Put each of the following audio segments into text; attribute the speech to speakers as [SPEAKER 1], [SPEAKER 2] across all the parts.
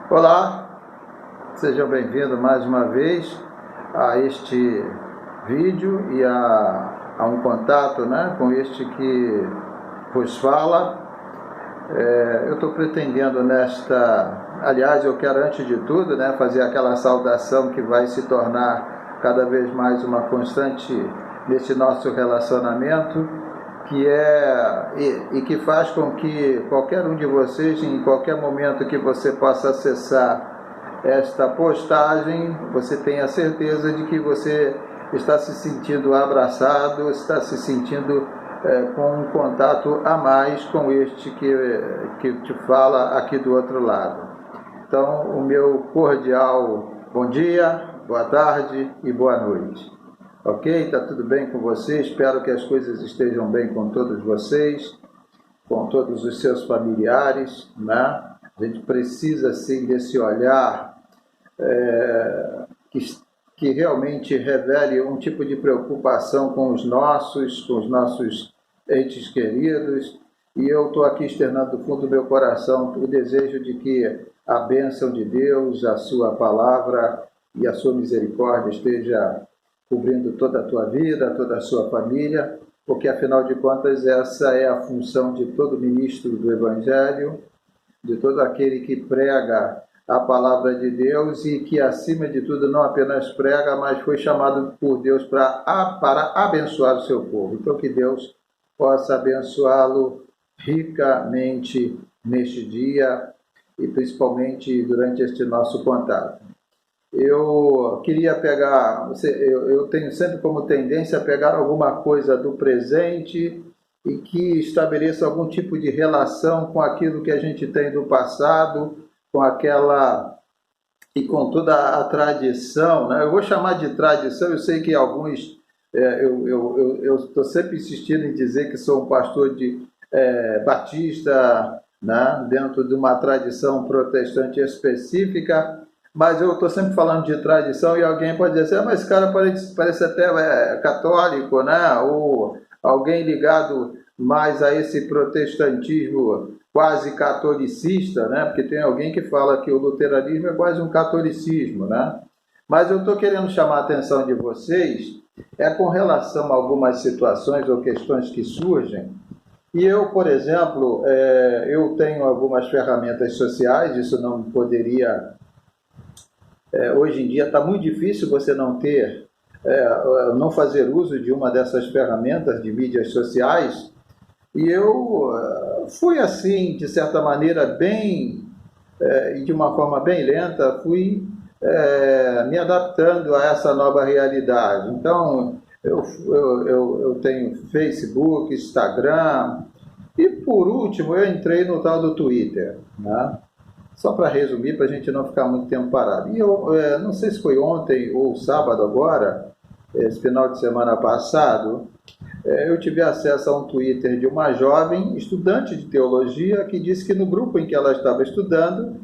[SPEAKER 1] Olá, sejam bem-vindos mais uma vez a este vídeo e a um contato, com este que vos fala. Eu estou pretendendo aliás, eu quero antes de tudo, fazer aquela saudação que vai se tornar cada vez mais uma constante nesse nosso relacionamento, e que faz com que qualquer um de vocês, em qualquer momento que você possa acessar esta postagem, você tenha certeza de que você está se sentindo abraçado, está se sentindo com um contato a mais com este que te fala aqui do outro lado. Então, o meu cordial bom dia, boa tarde e boa noite. Ok? Está tudo bem com vocês? Espero que as coisas estejam bem com todos vocês, com todos os seus familiares, A gente precisa, sim, desse olhar que realmente revele um tipo de preocupação com os nossos entes queridos. E eu estou aqui externando do fundo do meu coração o desejo de que a bênção de Deus, a sua palavra e a sua misericórdia esteja cobrindo toda a tua vida, toda a sua família, porque, afinal de contas, essa é a função de todo ministro do Evangelho, de todo aquele que prega a palavra de Deus e que, acima de tudo, não apenas prega, mas foi chamado por Deus para abençoar o seu povo. Então, que Deus possa abençoá-lo ricamente neste dia e principalmente durante este nosso contato. Eu queria eu tenho sempre como tendência a pegar alguma coisa do presente e que estabeleça algum tipo de relação com aquilo que a gente tem do passado, com toda a tradição, Eu vou chamar de tradição, eu sei que alguns, eu estou sempre insistindo em dizer que sou um pastor batista, dentro de uma tradição protestante específica, mas eu estou sempre falando de tradição e alguém pode dizer assim, mas esse cara parece até católico, ou alguém ligado mais a esse protestantismo quase catolicista, porque tem alguém que fala que o luteranismo é quase um catolicismo, Mas eu estou querendo chamar a atenção de vocês com relação a algumas situações ou questões que surgem. E eu, por exemplo, eu tenho algumas ferramentas sociais, isso não poderia... hoje em dia está muito difícil você não fazer uso de uma dessas ferramentas de mídias sociais. E eu fui assim, de certa maneira, e de uma forma bem lenta, fui me adaptando a essa nova realidade. Então, eu tenho Facebook, Instagram, e por último eu entrei no tal do Twitter, Só para resumir, para a gente não ficar muito tempo parado. E eu não sei se foi ontem ou sábado agora, esse final de semana passado, eu tive acesso a um Twitter de uma jovem estudante de teologia que disse que no grupo em que ela estava estudando,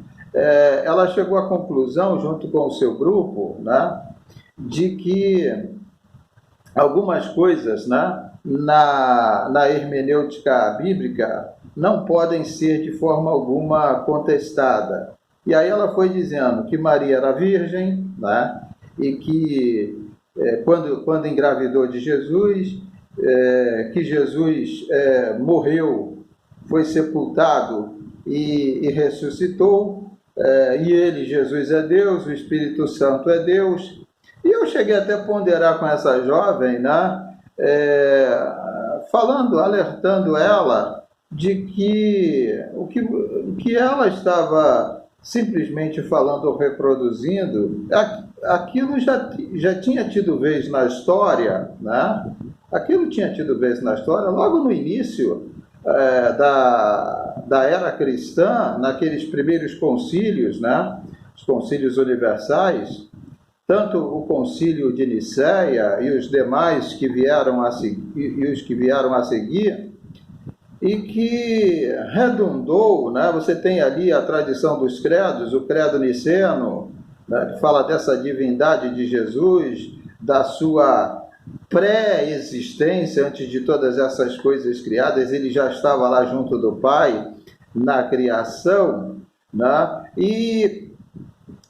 [SPEAKER 1] ela chegou à conclusão, junto com o seu grupo, de que algumas coisas na hermenêutica bíblica não podem ser de forma alguma contestada. E aí ela foi dizendo que Maria era virgem, e que quando engravidou de Jesus, que Jesus morreu, foi sepultado e ressuscitou, e ele, Jesus, é Deus, o Espírito Santo é Deus. E eu cheguei até a ponderar com essa jovem, alertando ela de que o que ela estava simplesmente falando ou reproduzindo, aquilo já tinha tido vez na história, Aquilo tinha tido vez na história logo no início da era cristã, naqueles primeiros concílios, Os concílios universais, tanto o concílio de Nicéia e os demais que vieram a seguir, e que redundou, Você tem ali a tradição dos credos, o credo niceno, que fala dessa divindade de Jesus, da sua pré-existência, antes de todas essas coisas criadas, ele já estava lá junto do Pai na criação, E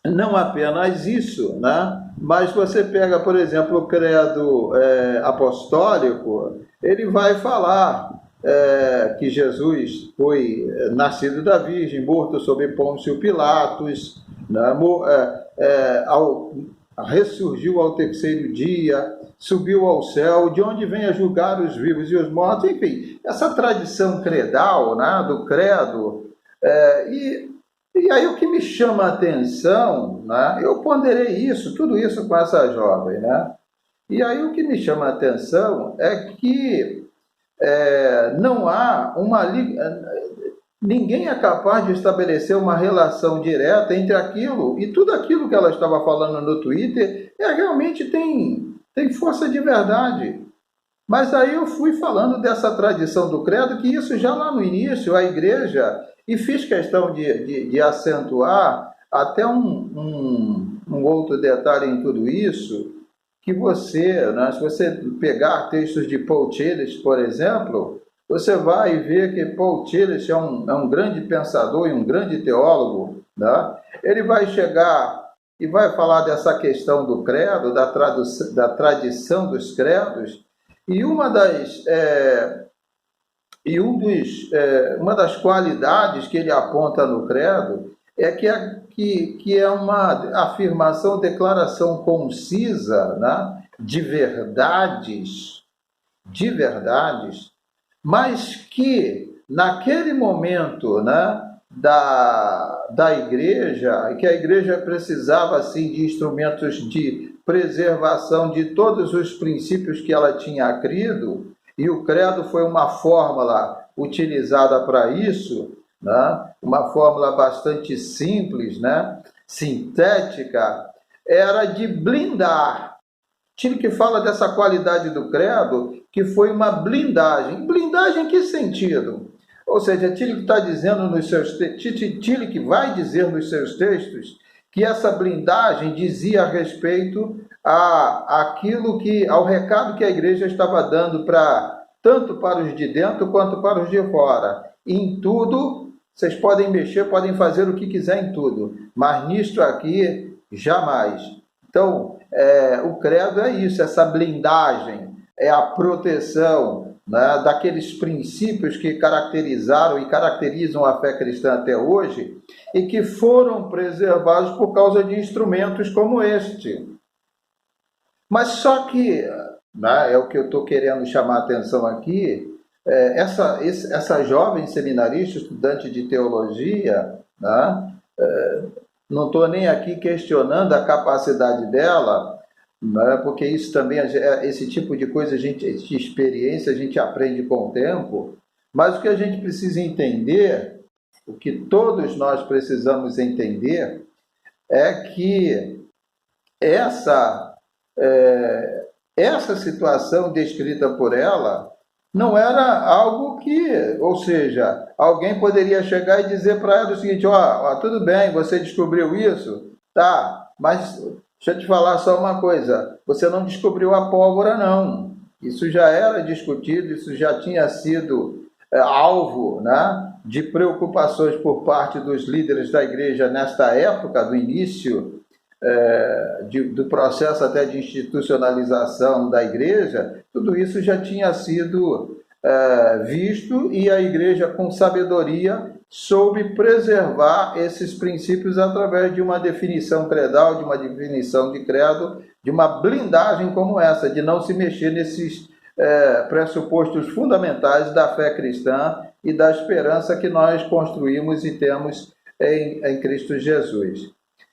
[SPEAKER 1] não apenas isso, né? Mas você pega, por exemplo, o credo apostólico, ele vai falar que Jesus foi nascido da Virgem, morto sob Pôncio Pilatos, né? Ressurgiu ao terceiro dia, subiu ao céu, de onde vem a julgar os vivos e os mortos, enfim, essa tradição credal, né, do credo, e aí o que me chama a atenção, né, eu ponderei isso, tudo isso com essa jovem, né, e aí o que me chama a atenção é que não há ninguém é capaz de estabelecer uma relação direta entre aquilo e tudo aquilo que ela estava falando no Twitter realmente tem força de verdade. Mas aí eu fui falando dessa tradição do credo, que isso já lá no início, a igreja, e fiz questão de acentuar até um outro detalhe em tudo isso, que você, né, se você pegar textos de Paul Tillich, por exemplo, você vai ver que Paul Tillich é um grande pensador e um grande teólogo, né? Ele vai chegar e vai falar dessa questão do credo, da tradição dos credos, e uma das qualidades que ele aponta no credo é que é uma afirmação, declaração concisa, né, de verdades, mas que naquele momento, né, da igreja, que a igreja precisava assim, de instrumentos de preservação de todos os princípios que ela tinha crido, e o credo foi uma fórmula utilizada para isso, né? Uma fórmula bastante simples, né? Sintética, era de blindar. Tillich fala dessa qualidade do credo, que foi uma blindagem. Blindagem em que sentido? Ou seja, Tillich está dizendo nos seus Tillich vai dizer nos seus textos que essa blindagem dizia a respeito ao recado que a igreja estava dando tanto para os de dentro quanto para os de fora. Em tudo, vocês podem mexer, podem fazer o que quiser em tudo, mas nisto aqui, jamais. Então, o credo é isso, essa blindagem, é a proteção, né, daqueles princípios que caracterizaram e caracterizam a fé cristã até hoje e que foram preservados por causa de instrumentos como este. Mas só que, né, é o que eu estou querendo chamar a atenção aqui, essa jovem seminarista, estudante de teologia, né, não estou nem aqui questionando a capacidade dela, né, porque isso também, esse tipo de coisa, de experiência, a gente aprende com o tempo, mas o que a gente precisa entender, o que todos nós precisamos entender, é que essa situação descrita por ela não era algo que, ou seja, alguém poderia chegar e dizer para ela o seguinte: tudo bem, você descobriu isso? Tá, mas deixa eu te falar só uma coisa, você não descobriu a pólvora, não. Isso já era discutido, isso já tinha sido alvo, né, de preocupações por parte dos líderes da igreja nesta época, do início do processo até de institucionalização da igreja. Tudo isso já tinha sido visto, e a igreja, com sabedoria, soube preservar esses princípios através de uma definição credal, de uma definição de credo, de uma blindagem como essa, de não se mexer nesses pressupostos fundamentais da fé cristã e da esperança que nós construímos e temos em Cristo Jesus.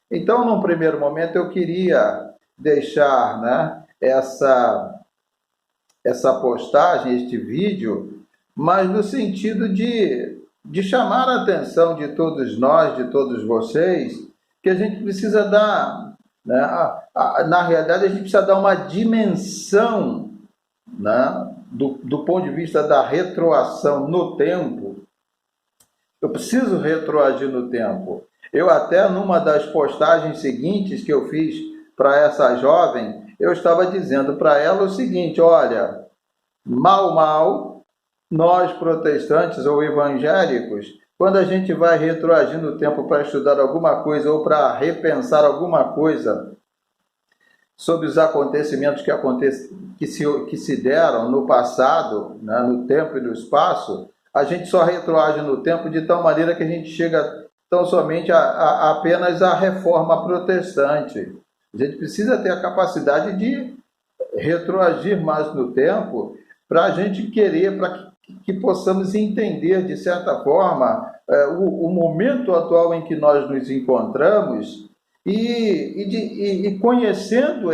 [SPEAKER 1] Então, num primeiro momento, eu queria deixar, né, essa postagem, este vídeo, mas no sentido de chamar a atenção de todos nós, de todos vocês, que a gente precisa dar, né, na realidade, a gente precisa dar uma dimensão, né, do ponto de vista da retroação no tempo. Eu preciso retroagir no tempo. Eu até, numa das postagens seguintes que eu fiz para essa jovem, eu estava dizendo para ela o seguinte: olha, mal, nós protestantes ou evangélicos quando a gente vai retroagir no tempo para estudar alguma coisa ou para repensar alguma coisa sobre os acontecimentos que se deram no passado, né, no tempo e no espaço, a gente só retroage no tempo de tal maneira que a gente chega tão somente apenas à reforma protestante. A gente precisa ter a capacidade de retroagir mais no tempo para a gente querer, para que possamos entender, de certa forma, o momento atual em que nós nos encontramos e conhecendo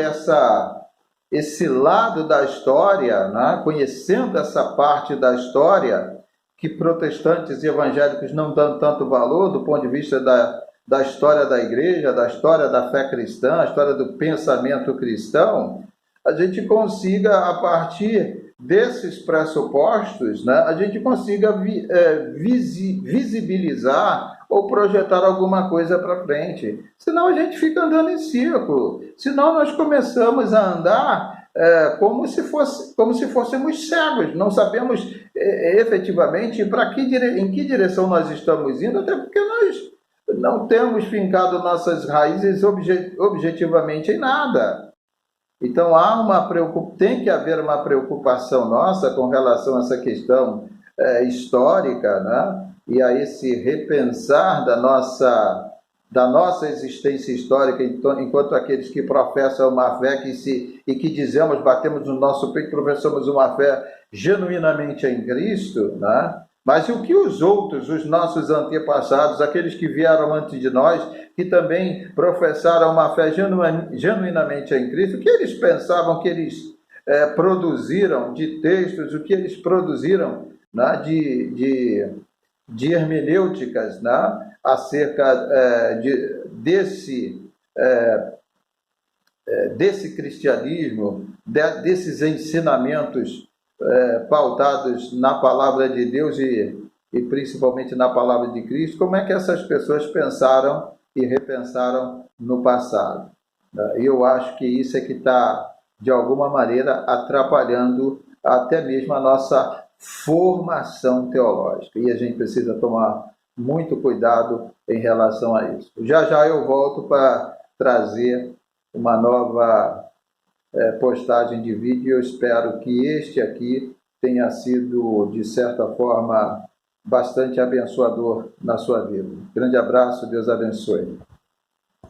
[SPEAKER 1] esse lado da história, né? Conhecendo essa parte da história que protestantes e evangélicos não dão tanto valor do ponto de vista da história da igreja, da história da fé cristã, a história do pensamento cristão, a gente consiga, a partir desses pressupostos, né, a gente consiga visibilizar ou projetar alguma coisa para frente. Senão a gente fica andando em círculo. Senão nós começamos a andar como se fôssemos cegos. Não sabemos efetivamente em que direção nós estamos indo, até porque nós não temos fincado nossas raízes objetivamente em nada. Então tem que haver uma preocupação nossa com relação a essa questão histórica, né? E a esse repensar da nossa existência histórica, enquanto aqueles que professam uma fé e que dizemos, batemos no nosso peito, professamos uma fé genuinamente em Cristo, né? Mas o que os outros, os nossos antepassados, aqueles que vieram antes de nós, que também professaram uma fé genuinamente em Cristo, o que eles pensavam que eles produziram de textos, o que eles produziram, né, de hermenêuticas, né, acerca desse cristianismo, desses ensinamentos pautados na palavra de Deus e principalmente na palavra de Cristo, como é que essas pessoas pensaram e repensaram no passado. Eu acho que isso é que está, de alguma maneira, atrapalhando até mesmo a nossa formação teológica. E a gente precisa tomar muito cuidado em relação a isso. Já já eu volto para trazer uma nova postagem de vídeo. Eu espero que este aqui tenha sido, de certa forma, bastante abençoador na sua vida. Grande abraço, Deus abençoe.